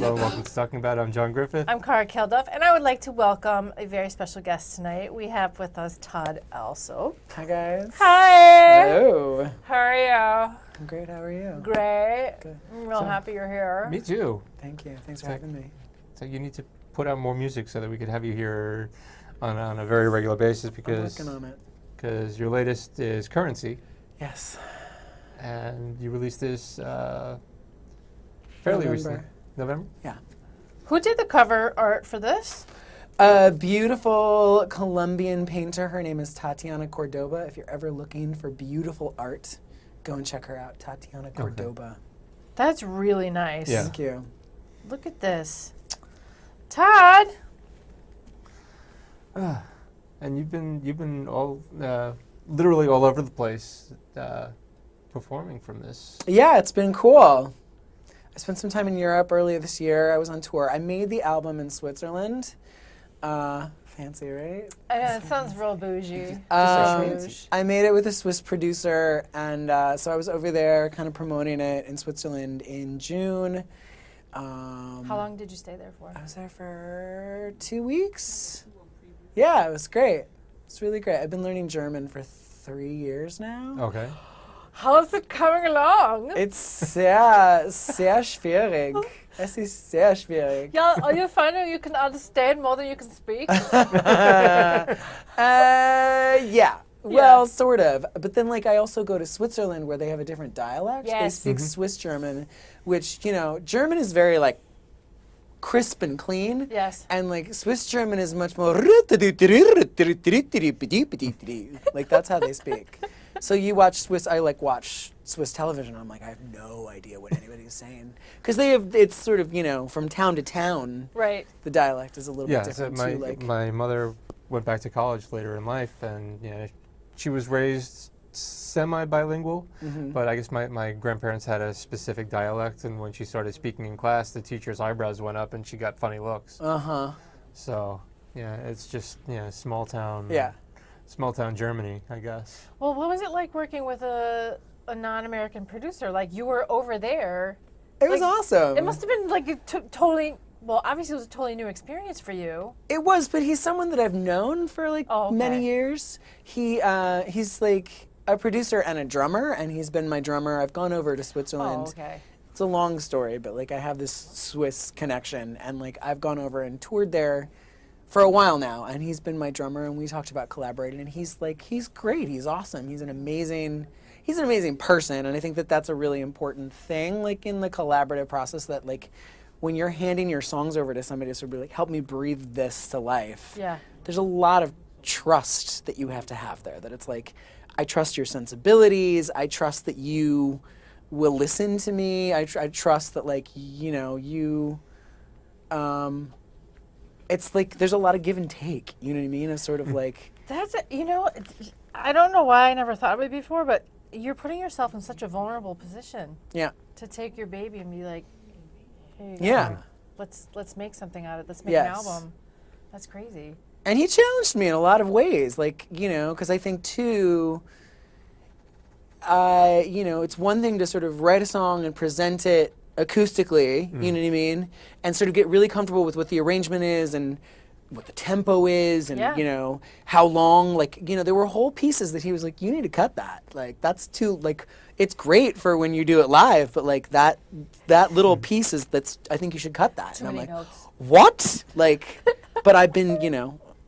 Hello, welcome to Talking About. I'm John Griffith. I'm Cara Kelduff, and I would like to welcome a very special guest tonight. We have with us Todd Alsup. Hi, guys. Hi. Hello. How are you? I'm great. How are you? Great. Good. I'm real happy you're here. Me too. Thank you. Thanks for having me. So you need to put out more music so that we could have you here on a very regular basis I'm because working on it. your latest is Currency, Yes. and you released this fairly recently. November? Yeah. Who did the cover art for this? A beautiful Colombian painter. Her name is Tatiana Cordoba. If you're ever looking for beautiful art, go and check her out. Tatiana Cordoba. That's really nice. Yeah. Thank you. Look at this. Todd. And you've been all literally all over the place performing from this. Yeah, it's been cool. I spent some time in Europe earlier this year. I was on tour. I made the album in Switzerland. Fancy, right? It sounds real bougie. I made it with a Swiss producer, and so I was over there kind of promoting it in Switzerland in June. How long did you stay there for? I was there for 2 weeks. Yeah, it was great. It's really great. I've been learning German for 3 years now. Okay. How's it coming along? It's sehr schwierig. Es ist sehr schwierig. Yeah, are you finding you can understand more than you can speak? Yeah. Well, sort of. But then, like, I also go to Switzerland where they have a different dialect. Yes. They speak Swiss German, which, you know, German is very, like, crisp and clean. Yes. And, like, Swiss German is much more... Like, that's how they speak. So you watch Swiss... I, like, watch Swiss television. I'm like, I have no idea what anybody's saying. Because they have... It's sort of, you know, from town to town. Right. The dialect is a little Yeah, bit so different, too. my mother went back to college later in life, and she was raised semi-bilingual, but I guess my grandparents had a specific dialect, and when she started speaking in class, the teacher's eyebrows went up and she got funny looks. So, yeah, it's just, small town. Yeah. Small town Germany, I guess. Well, what was it like working with a non-American producer? Like, you were over there. It was awesome. It must have been like a totally... Well, obviously it was a totally new experience for you. It was, but he's someone that I've known for like many years. He's like a producer and a drummer, and he's been my drummer. I've gone over to Switzerland. Oh, okay. It's a long story, but like I have this Swiss connection, and like I've gone over and toured there for a while now, and he's been my drummer, and we talked about collaborating, and he's great. He's awesome. He's an amazing person, and I think that that's a really important thing, like in the collaborative process, that like when you're handing your songs over to somebody to sort of be like, help me breathe this to life. Yeah. There's a lot of trust that you have to have there, that it's like, I trust your sensibilities. I trust that you will listen to me. I trust that, like, you, it's like, there's a lot of give and take, you know what I mean? It's sort of like. That's, I don't know why I never thought of it before, but you're putting yourself in such a vulnerable position. Yeah. To take your baby and be like, here you go. Yeah. Let's make something out of it. Let's make an album. That's crazy. And he challenged me in a lot of ways, like, because I think too, it's one thing to sort of write a song and present it acoustically, you know what I mean? And sort of get really comfortable with what the arrangement is and what the tempo is and, how long, like, there were whole pieces that he was like, you need to cut that. Like, that's too, like, it's great for when you do it live, but like that little piece I think you should cut that. Too and I'm many like, notes. what? Like, but I've been,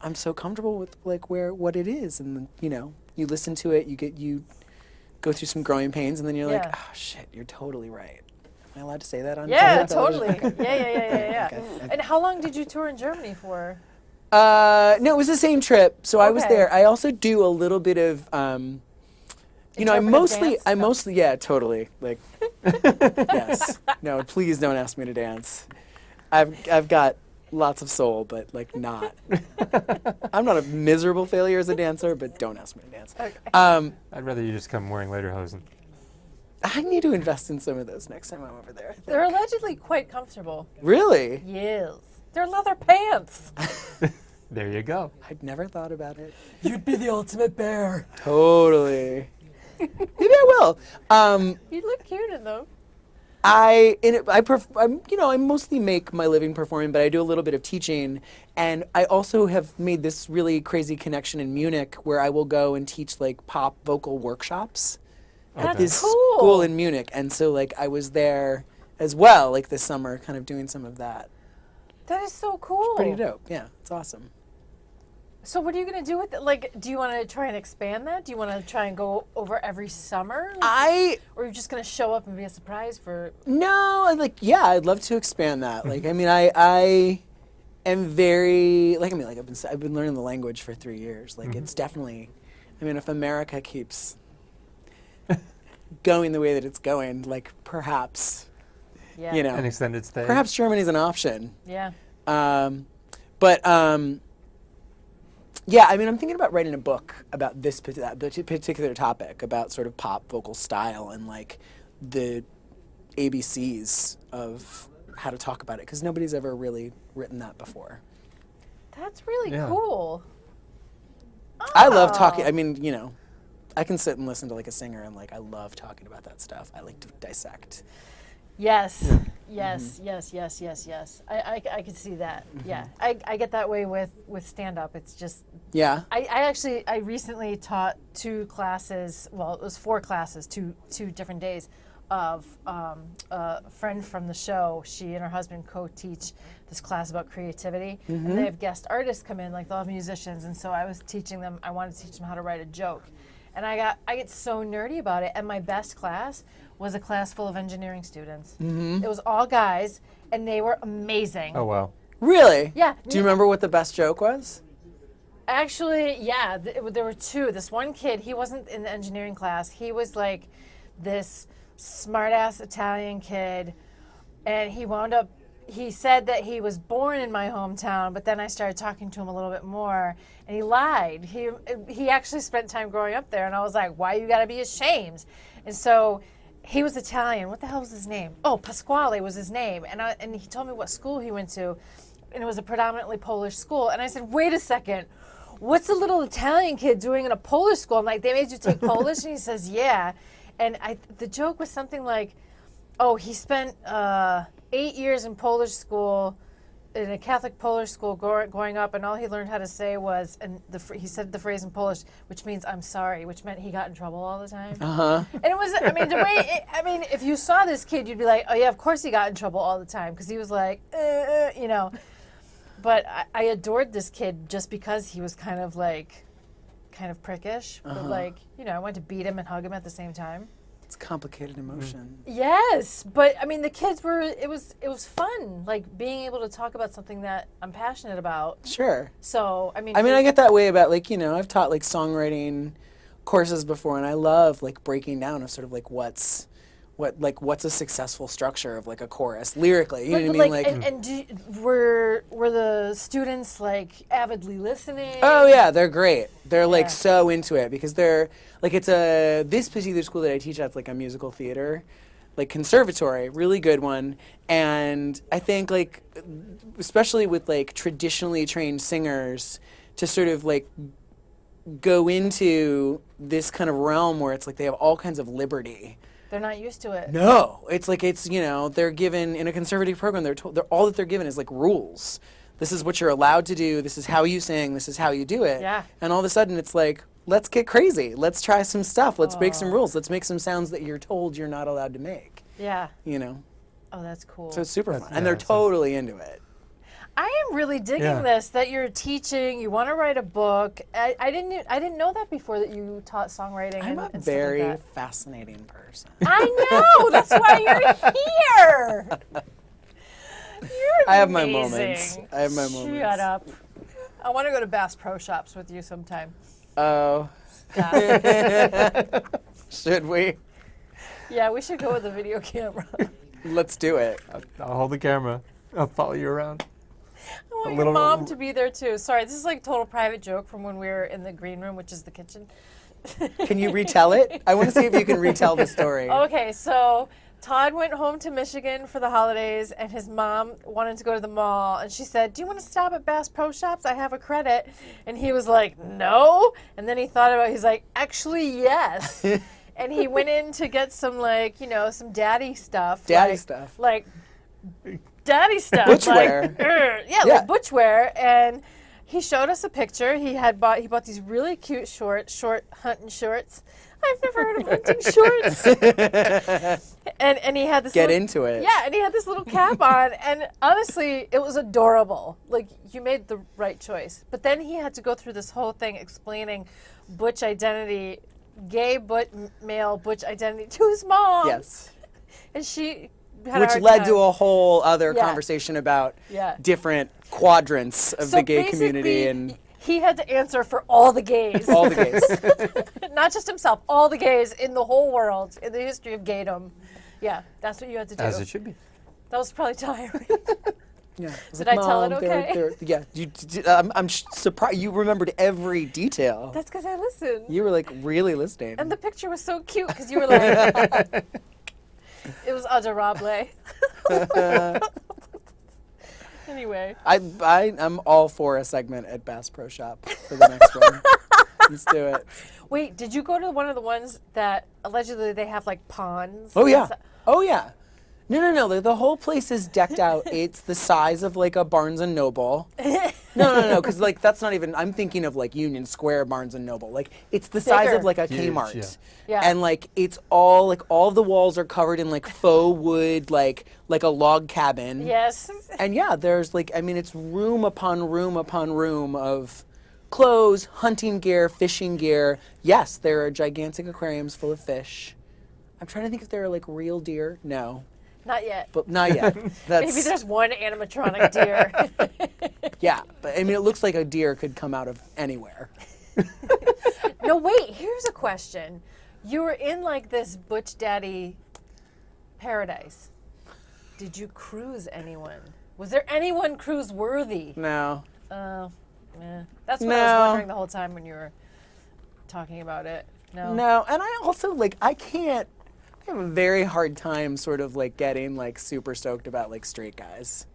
I'm so comfortable with like what it is. And you listen to it, you go through some growing pains, and then you're like, oh shit, you're totally right. Am I allowed to say that on totally. television? Yeah. Okay. And how long did you tour in Germany for? No, it was the same trip. So I was there. I also do a little bit of, I mostly, yeah, totally. Like, yes. No, please don't ask me to dance. I've got lots of soul, but like not. I'm not a miserable failure as a dancer, but don't ask me to dance. Okay. I'd rather you just come wearing lederhosen. I need to invest in some of those next time I'm over there, I think. They're allegedly quite comfortable. Really? Yes. They're leather pants. There you go. I'd never thought about it. You'd be the ultimate bear. Totally. Maybe I will. You look cute in them. I mostly make my living performing, but I do a little bit of teaching, and I also have made this really crazy connection in Munich where I will go and teach like pop vocal workshops at That's this cool. school in Munich, and so like I was there as well, like this summer, kind of doing some of that. That is so cool. Pretty dope. Yeah, it's awesome. So what are you going to do with it? Like, do you want to try and expand that? Do you want to try and go over every summer? Or are you just going to show up and be a surprise for... No, I'd love to expand that. Like, I mean, I am very, like, I've been learning the language for 3 years. Like, it's definitely, I mean, if America keeps going the way that it's going, like, perhaps, Yeah. you know, An extended stay. perhaps Germany's an option. Yeah. Yeah, I mean, I'm thinking about writing a book about this particular topic, about sort of pop vocal style and like the ABCs of how to talk about it, because nobody's ever really written that before. That's really Yeah. cool. I love talking. Oh. I mean, you know, I can sit and listen to like a singer, and like I love talking about that stuff. I like to dissect. Yes. Yeah. Yes, yes, yes, yes, yes. I can see that. Yeah. I get that way with stand-up. It's just, Yeah. I recently taught 2 classes, well, it was 4 classes, two different days of a friend from the show. She and her husband co-teach this class about creativity. And they have guest artists come in, like they'll have musicians. And so I was teaching them, I wanted to teach them how to write a joke. And I get so nerdy about it. And my best class was a class full of engineering students. It was all guys, and they were amazing. Oh, wow. Really? Yeah. Do you remember what the best joke was? Actually, yeah, there were 2. This one kid, he wasn't in the engineering class. He was like this smart-ass Italian kid, and he said that he was born in my hometown, but then I started talking to him a little bit more, and he lied. He actually spent time growing up there, and I was like, why you gotta be ashamed? And so he was Italian. What the hell was his name? Oh, Pasquale was his name. And he told me what school he went to, and it was a predominantly Polish school. And I said, wait a second, what's a little Italian kid doing in a Polish school? I'm like, they made you take Polish? And he says, yeah. And the joke was something like, oh, he spent 8 years in Polish school, in a Catholic Polish school growing up, and all he learned how to say was, and he said the phrase in Polish, which means "I'm sorry," which meant he got in trouble all the time. And it was, I mean, if you saw this kid, you'd be like, oh yeah, of course he got in trouble all the time, because he was like, you know. But I adored this kid just because he was kind of prickish, but like, you know, I wanted to beat him and hug him at the same time. It's complicated emotion. Yes, but I mean, the kids were, it was fun, like being able to talk about something that I'm passionate about. Sure. So, I mean, I get that way about, like, you know, I've taught like songwriting courses before, and I love like breaking down of sort of like what's a successful structure of like a chorus lyrically. You know what I mean? Were the students like avidly listening? Oh yeah, they're great. They're like Yeah. so into it, because they're like, this particular school that I teach at's like a musical theater, like conservatory, really good one. And I think like, especially with like traditionally trained singers, to sort of like go into this kind of realm where it's like they have all kinds of liberty. They're not used to it. No, it's like, it's, you know, they're given in a conservative program, all that they're given is like rules. This is what you're allowed to do. This is how you sing. This is how you do it. Yeah. And all of a sudden it's like, let's get crazy. Let's try some stuff. Let's break some rules. Let's make some sounds that you're told you're not allowed to make, Yeah. you know? Oh, that's cool. So it's super fun. yeah, And they're so- totally into it. I am really digging Yeah. this, that you're teaching, you want to write a book. I didn't know that before, that you taught songwriting I'm a and stuff like very that. fascinating person. I know, that's why you're here. You're I have my amazing. moments. I have my moments. Shut up. I want to go to Bass Pro Shops with you sometime. Oh, Stop. should we? Yeah, we should go with a video camera. Let's do it. I'll hold the camera. I'll follow you around. I want your little- mom to be there too. Sorry, this is like total private joke from when we were in the green room, which is the kitchen. Can you retell it? I want to see if you can retell the story. Okay, so Todd went home to Michigan for the holidays, and his mom wanted to go to the mall, and she said, do you want to stop at Bass Pro Shops? I have a credit. And he was like, no. And then he thought about it. He's like, actually, yes. and he went in to get some like, you know, some daddy stuff. Daddy like, stuff. Like daddy stuff. Butchwear. Like, yeah, like butchwear. And he showed us a picture. He bought these really cute short hunting shorts. I've never heard of hunting shorts. and he had this Get little, into it. Yeah, and he had this little cap on, and honestly, it was adorable. Like, you made the right choice. But then he had to go through this whole thing explaining butch identity, gay male butch identity to his mom. Yes. And she had Which a hard led time. to a whole other Yeah. conversation about Yeah. different quadrants of So the gay community basically, and he had to answer for all the gays. all the gays. Not just himself, all the gays in the whole world, in the history of gaydom. Yeah, that's what you had to do. As it should be. That was probably tiring. Yeah. Did I tell it okay? Yeah. I'm surprised you remembered every detail. That's because I listened. You were like really listening. And the picture was so cute because you were like, it was adorable. Anyway. I'm all for a segment at Bass Pro Shop for the next one. Let's do it. Wait, did you go to one of the ones that allegedly they have like ponds? Oh yeah. and stuff? Oh yeah. No. The whole place is decked out. It's the size of like a Barnes and Noble. No. Because like that's not even. I'm thinking of like Union Square Barnes and Noble. Like it's the size Bigger. of like a Huge, Kmart. yeah. Yeah. And like it's all like all the walls are covered in like faux wood, like a log cabin. Yes. And yeah, there's like, I mean, it's room upon room upon room of clothes, hunting gear, fishing gear. Yes, there are gigantic aquariums full of fish. I'm trying to think if there are like real deer. No, Not yet. but not yet. That's, Maybe there's one animatronic deer. yeah, but I mean, it looks like a deer could come out of anywhere. No, wait, here's a question. You were in like this butch daddy paradise. Did you cruise anyone? Was there anyone cruise worthy? No. Oh, yeah. That's what I No. was wondering the whole time when you were talking about it. No. No, and I also like, I have a very hard time sort of like getting like super stoked about like straight guys.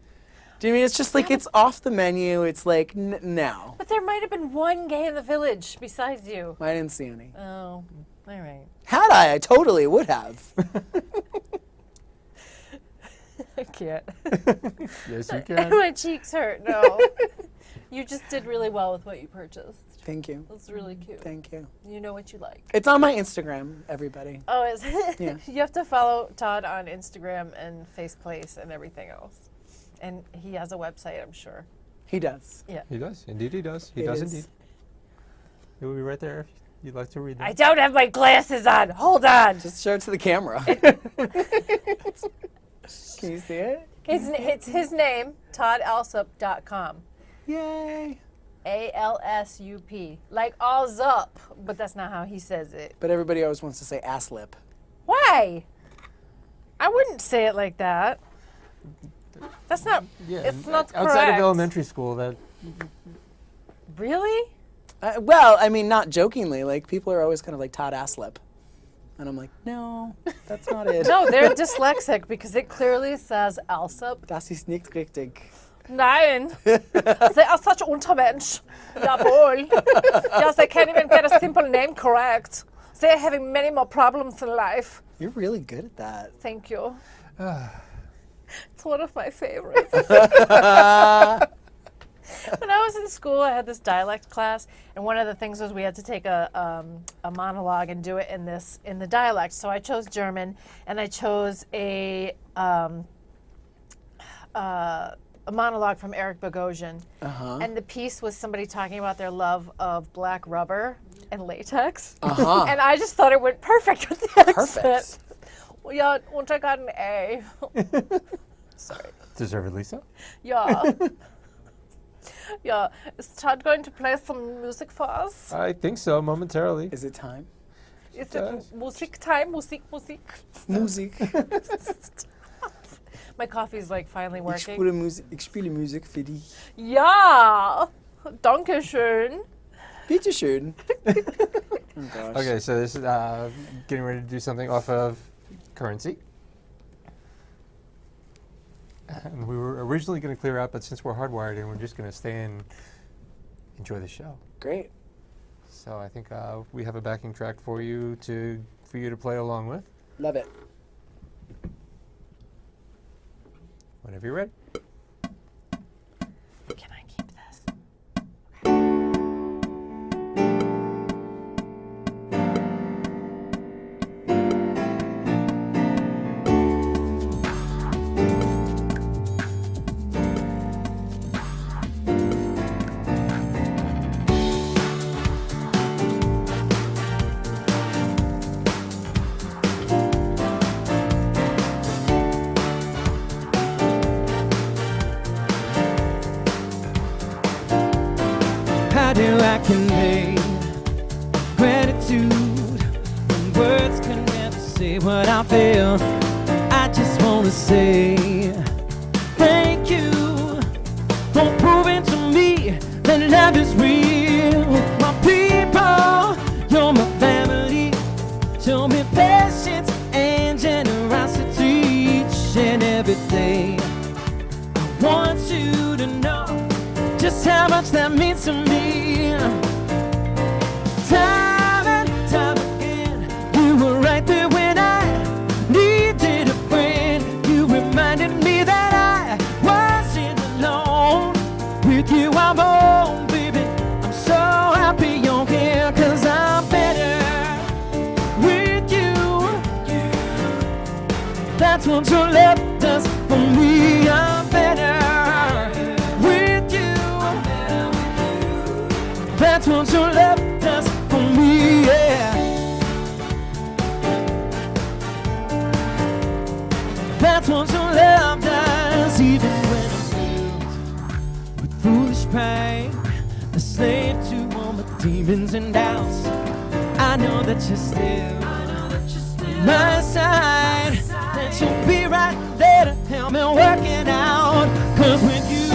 Do you mean it's just like it's off the menu? It's like no. But there might have been one gay in the village besides you. I didn't see any. Oh, all right. Had I totally would have. I can't. Yes, you can. My cheeks hurt. No. You just did really well with what you purchased. Thank you. That's really cute. Thank you. You know what you like. It's on my Instagram, everybody. Oh, is it? Yeah. You have to follow Todd on Instagram and Faceplace and everything else. And he has a website, I'm sure. He does. Yeah. He does. Indeed, he does. He It does is. indeed. It will be right there if you'd like to read that. I don't have my glasses on. Hold on. Just show it to the camera. Can you see it? It's his name, toddalsup.com. Yay. ALSUP. Like all's up, but that's not how he says it. But everybody always wants to say ass lip. Why? I wouldn't say it like that. That's not, it's not correct. Outside of elementary school, that Really? Well, I mean, not jokingly. Like, people are always kind of like Todd Alsup. And I'm like, no, that's not it. No, they're dyslexic because it clearly says Alsup. Das ist nicht richtig. Nein, they are such Untermensch. Jawohl. Yes, they can't even get a simple name correct. They're having many more problems in life. You're really good at that. Thank you. It's one of my favorites. When I was in school, I had this dialect class, and one of the things was we had to take a monologue and do it in the dialect. So I chose German, and I chose a monologue from Eric Bogosian. Uh-huh. And the piece was somebody talking about their love of black rubber and latex. Uh-huh. And I just thought it went perfect with the accent. Perfect. Ja, und I got an A. Sorry. deservedly so. Yeah. Yeah. Is Todd going to play some music for us? I think so, momentarily. Is it time? Is does. it music time? Music. Musik. My coffee's like finally Ich working. spiele Musik für dich. Ja. Danke schön. Bitte schön. Oh gosh. Okay, so this is getting ready to do something off of currency. And we were originally going to clear out, but since we're hardwired in, we're just going to stay and enjoy the show. Great. So I think we have a backing track for you to for you to play along with. Love it. Whenever you're ready. Can I keep this? How do I convey gratitude when words can never say what I feel? I just wanna say thank you for proving to me that love is real. My people, you're my family. Show me patience and generosity each and every day. I want you to know just how much that means to me. Time and time again, you were right there when I needed a friend. You reminded me that I wasn't alone. With you I'm home, baby. I'm so happy you're here, 'cause I'm better with you. That's what your love does for me. I'm better with you. That's what your love does for me, yeah. That's what your love does. Even when I'm filled with foolish pride, a slave to all my demons and doubts, I know that you're still my side, that you'll be right there to help me work it out. 'Cause with you,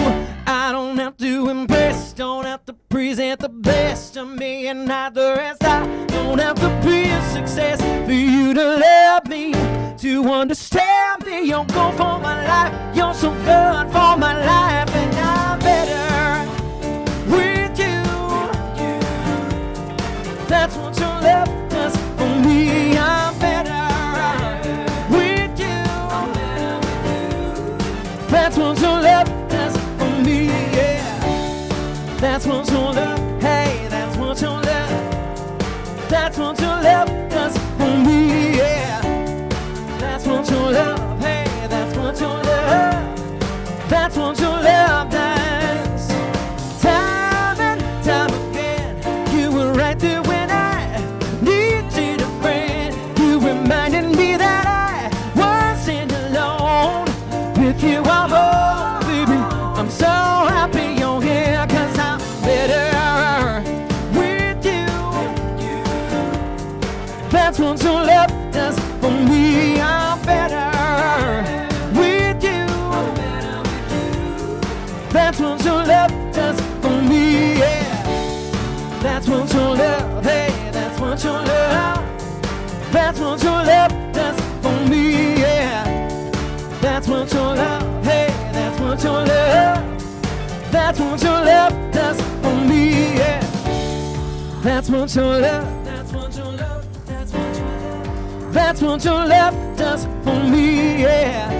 I don't have to impress, don't have to present the best of me, and not the rest. I don't have to be a success for you to love me, to understand me. You're good for my life, you're so good for my life, and I'm better with you. That's what your love does for me. I'm better with you. That's what your love does for me, yeah. That's what your love, hey, that's what your love. That's what your love does for me, yeah. That's what your love, hey, that's what your love. That's what your love does. Time and time again, you were right there when I needed a friend. You reminded me that I wasn't alone. With you I'm home, baby. I'm so happy you're here, 'cause I'm better with you. That's what your love does for me. I'm better with you. That's what your love does for me, yeah. That's what your love, hey, that's what your love. That's what your love does for me, yeah. That's what your love, hey, that's what your love. That's what your love does for me, yeah. That's what your love, that's what your love, that's what your love. That's what your love does for me, yeah.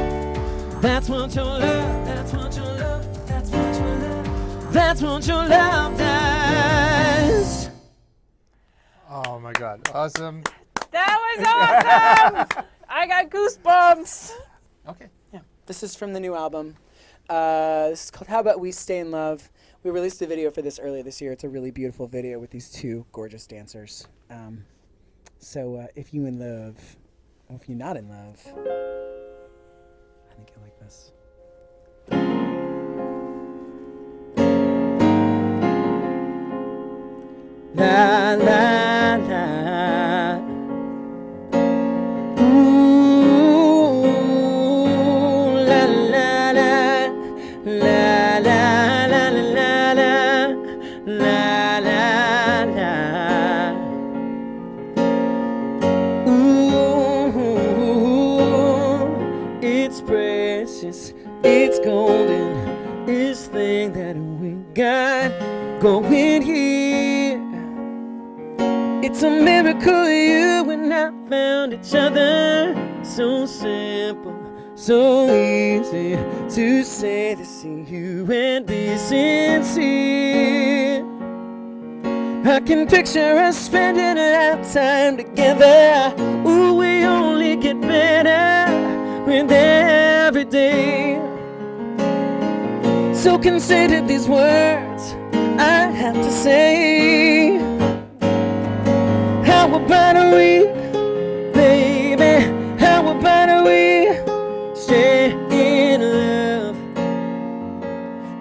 That's what your love, that's what your love, that's what your love. That's what your love does. Oh my God, awesome. That was awesome! I got goosebumps. Okay. Yeah, this is from the new album. This is called How About We Stay in Love. We released a video for this earlier this year. It's a really beautiful video with these two gorgeous dancers. So if you in love, or if you're not in love, I think I like this. La la la. Ooh, la la la. La la la la la la la la. Ooh, it's precious, it's golden, it's thing that we got going here. It's a miracle you and I found each other. So simple, so easy to say this to you and be sincere. I can picture us spending a lifetime together. Ooh, we only get better with every day. So consider these words I have to say. How about we, baby? How about we stay in love?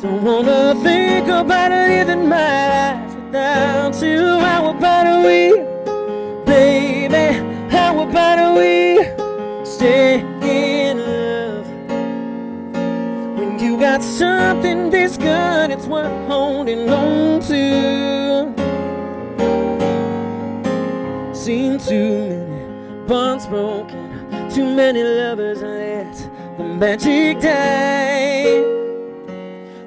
Don't wanna think about living my life without you. How about we, baby? How about we stay in love? When you got something this good, it's worth holding on to. Seen too many bonds broken, too many lovers let the magic die.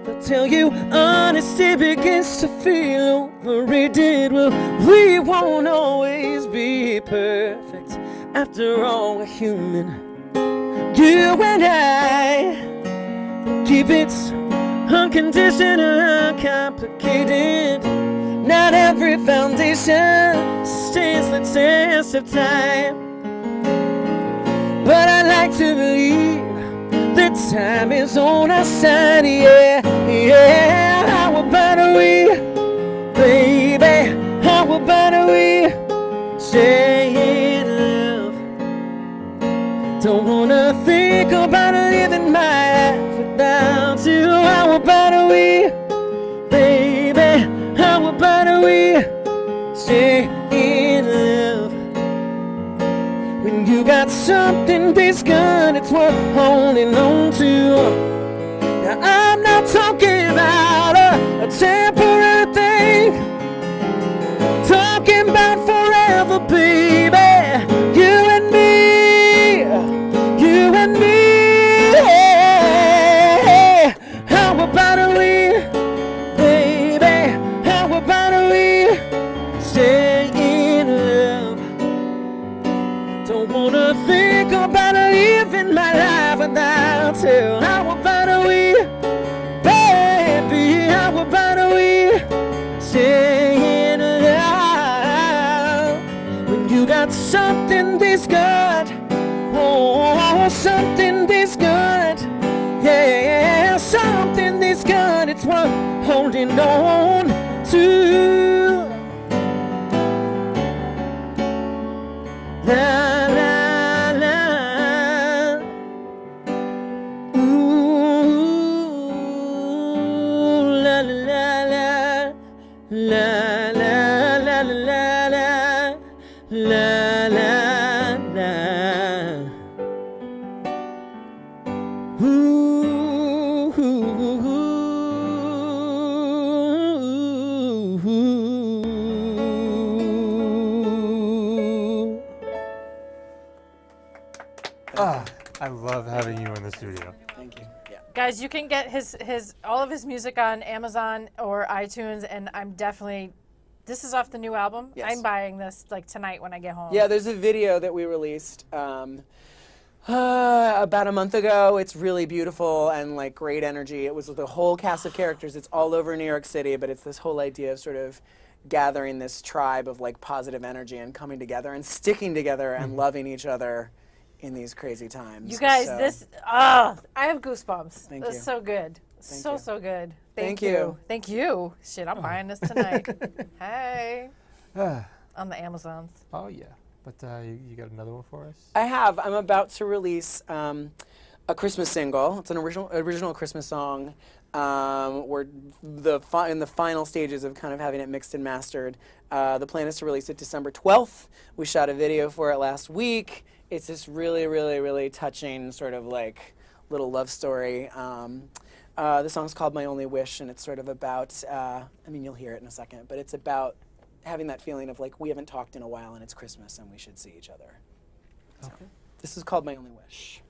They'll tell you honesty begins to feel overrated. Well, we won't always be perfect. After all, we're human. You and I keep it unconditional, uncomplicated. Not every foundation stands the test of time, but I like to believe that time is on our side. Yeah, yeah. How about we, baby? How about we stay in love? Don't wanna think about living my life without you. How about we, baby? How about we stay in love? When you got something this good, it's worth holding on to. Now I'm not talking about a temporary thing, talking about forever, baby. You and me, you and me. How about we, baby? How about we stay in love? Don't wanna think about living my life without you. How about we, baby? How about we stay in love? When you got something this good, oh, something this good, yeah, something this good, it's worth holding on to. La la la, ooh, la la la la, la la la la la, la la la, ooh, Ah, I love having you in the studio. Thank you. Yeah. Guys, you can get his all of his music on Amazon or iTunes, and I'm definitely. This is off the new album. Yes. I'm buying this like tonight when I get home. Yeah, there's a video that we released about a month ago. It's really beautiful and like great energy. It was with a whole cast of characters. It's all over New York City, but it's this whole idea of sort of gathering this tribe of like positive energy and coming together and sticking together and loving each other in these crazy times. You guys, So, this I have goosebumps. Thank This you. is so good. Thank So you. so good. Thank you. Thank you. Shit, I'm buying this tonight. Hey. Ah, On the Amazons. oh yeah, but you got another one for us? I have. I'm about to release a Christmas single. It's an original Christmas song. We're in the final stages of kind of having it mixed and mastered. The plan is to release it December 12th. We shot a video for it last week. It's this really, really, really touching sort of like little love story. The song's called My Only Wish, and it's sort of about, I mean, you'll hear it in a second, but it's about having that feeling of like we haven't talked in a while and it's Christmas and we should see each other. So, this is called My Only Wish.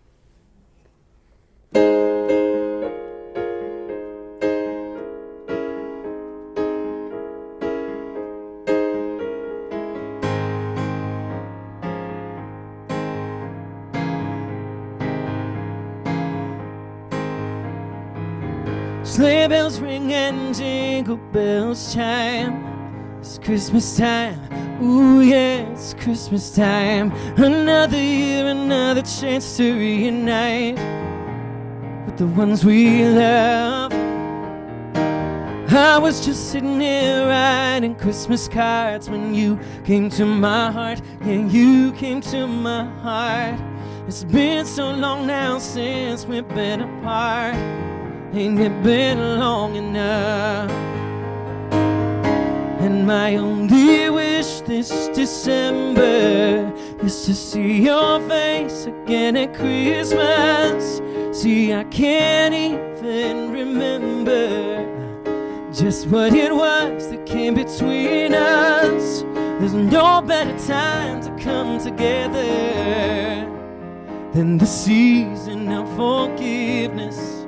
Sleigh bells ring and jingle bells chime. It's Christmas time, ooh yeah, it's Christmas time. Another year, another chance to reunite with the ones we love. I was just sitting here writing Christmas cards when you came to my heart. Yeah, you came to my heart. It's been so long now since we've been apart. Ain't it been long enough? And my only wish this December is to see your face again at Christmas. See, I can't even remember just what it was that came between us. There's no better time to come together than the season of forgiveness.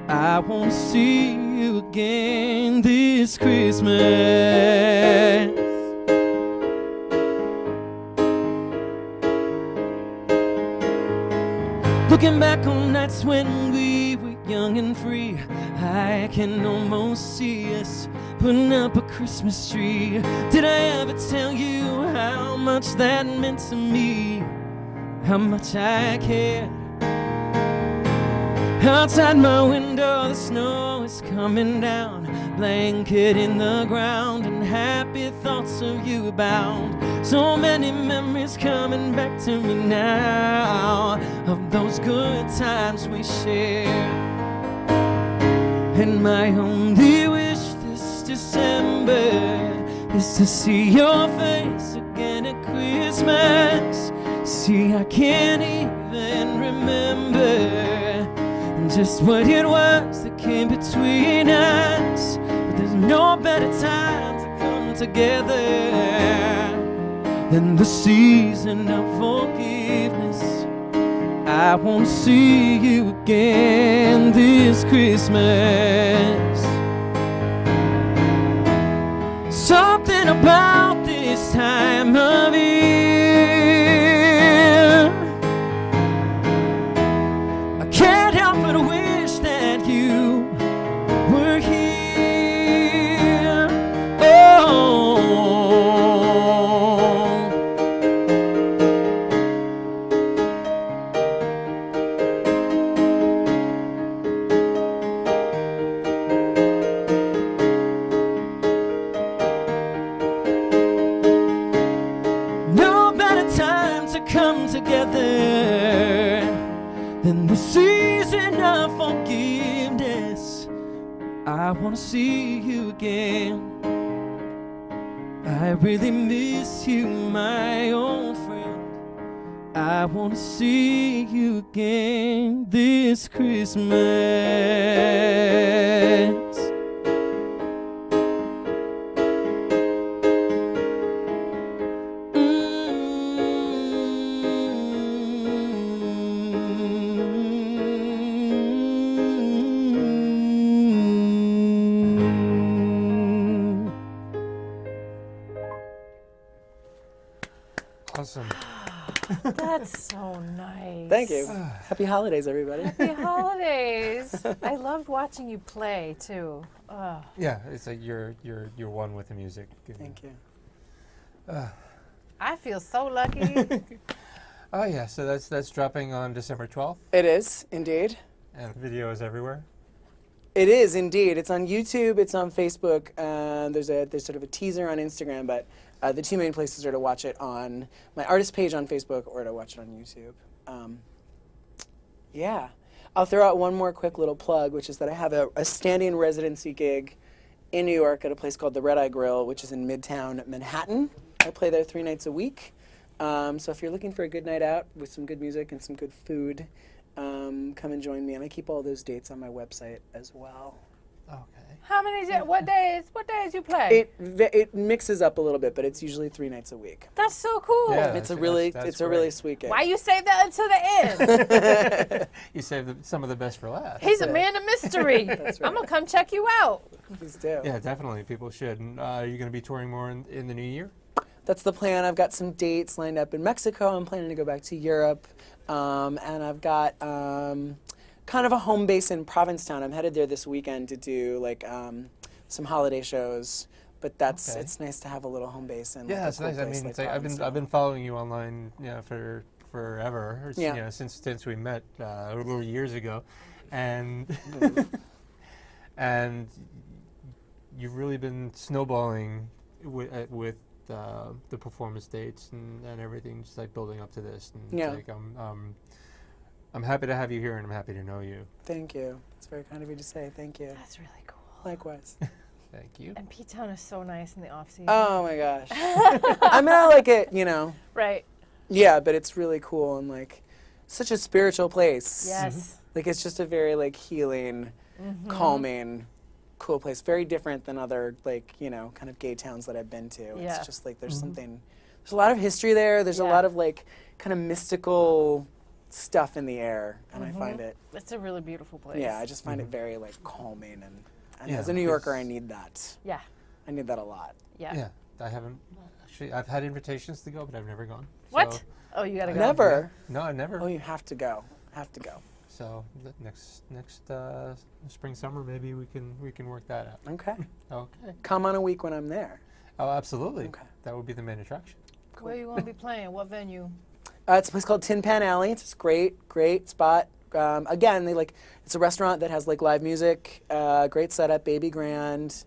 I want to see you again this Christmas. Looking back on nights when we were young and free, I can almost see us putting up a Christmas tree. Did I ever tell you how much that meant to me? How much I cared? Outside my window, the snow is coming down, blanket in the ground, and happy thoughts of you abound. So many memories coming back to me now of those good times we shared. And my only wish this December is to see your face again at Christmas. See, I can't even remember just what it was that came between us, but there's no better time to come together than the season of forgiveness. I want to see you again this Christmas. Something about this time of year, I can't help but wish that you were here. Oh, no better time to come together than the season of forgiveness. I wanna see you again. I really miss you, my old friend. I wanna see you again this Christmas. Awesome. That's so nice. Thank you. Happy holidays, everybody. Happy holidays. I loved watching you play too. Oh. Yeah, it's like you're one with the music. Thank you. I feel so lucky. Oh yeah, so that's dropping on December 12th, It is, indeed. and the video is everywhere. It is, indeed. It's on YouTube, it's on Facebook, there's sort of a teaser on Instagram, but the two main places are to watch it on my artist page on Facebook or to watch it on YouTube. Yeah. I'll throw out one more quick little plug, which is that I have a stand-in residency gig in New York at a place called the Red Eye Grill, which is in Midtown Manhattan. I play there 3 nights a week. So if you're looking for a good night out with some good music and some good food, come and join me. And I keep all those dates on my website as well. Okay. How many? What days you play? It mixes up a little bit, but it's usually 3 nights a week. That's so cool. Yeah. It's a That's really great. sweet gig. Why you save that until the end? You saved some of the best for last. He's a right. man of mystery. That's right. I'm gonna come check you out. Please do. Yeah, definitely. People should. And, are you going to be touring more in the new year? That's the plan. I've got some dates lined up in Mexico. I'm planning to go back to Europe, and I've got kind of a home base in Provincetown. I'm headed there this weekend to do like some holiday shows. But that's Okay. it's nice to have a little home base and Yeah, like, it's a cool nice. I place mean, like it's like I've been following you online, for forever. Or, Yeah. since we met a little years ago, and and you've really been snowballing with the performance dates and everything, just like building up to this. And Yeah. it's like I'm happy to have you here, and I'm happy to know you. Thank you. It's very kind of you to say. Thank you. That's really cool. Likewise. Thank you. And P-Town is so nice in the off season. Oh my gosh. I mean, I like it, Right. Yeah, but it's really cool and like such a spiritual place. Yes. Like it's just a very like healing, calming, cool place. Very different than other like, kind of gay towns that I've been to. Yeah. It's just like there's a lot of history there. There's a Yeah. lot of like kind of mystical stuff in the air and I find it, It's a really beautiful place. yeah, I just find it very like calming and Yeah, as a New Yorker, I it's- need that. Yeah. I need that a lot. Yeah. Yeah, I haven't actually. I've had invitations to go, but I've never gone. What? So, Oh, you gotta go. Never. no, I never. Oh, you have to go. Have to go. So next spring summer maybe we can work that out. Okay. Okay. Come on a week when I'm there. Oh, absolutely. Okay. That would be the main attraction. Where you gonna be playing? What venue? It's a place called Tin Pan Alley. It's this great spot. Again, it's a restaurant that has like live music, great setup, baby grand,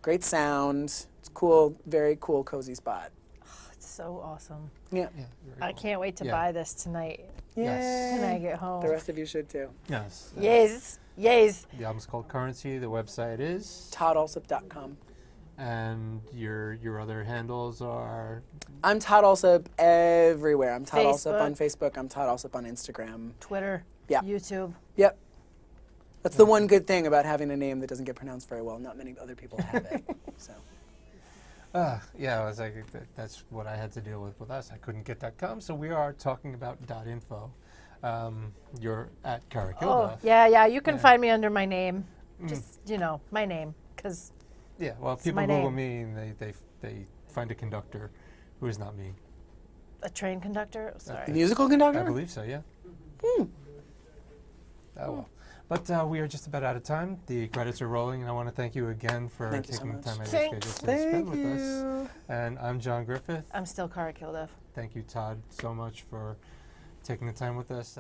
great sound. It's cool, very cool, cozy spot. It's so awesome. Yeah. Yeah. Very I cool. can't wait to Yeah. buy this tonight Yes. when I get home. The rest of you should too. Yes. Yes. Yes. The album's called Currency. The website is, ToddAlsup.com. and your other handles are. I'm Todd Alsup everywhere. I'm Todd Alsup Facebook. on Facebook. I'm Todd Alsup on Instagram. Twitter. Yeah. YouTube. Yep. That's the one good thing about having a name that doesn't get pronounced very well. Not many other people have it. So. Yeah, I was like, that's what I had to deal with us. I couldn't get .com, so we are talking about .info. You're at Cara Oh, yeah. You can Yeah. find me under my name. Just, my name. Because Yeah, well, It's people my Google name. me and they find a conductor who is not me. a train conductor. Oh, sorry. Musical I conductor? believe so, yeah. Oh, well. But we are just about out of time. The credits are rolling, and I want to thank you again for Thank you so taking the much. time out of your Thank schedule to spend Thank with us. you. And I'm John Griffith. I'm still Cara Kilduff. Thank you, Todd, so much for taking the time with us.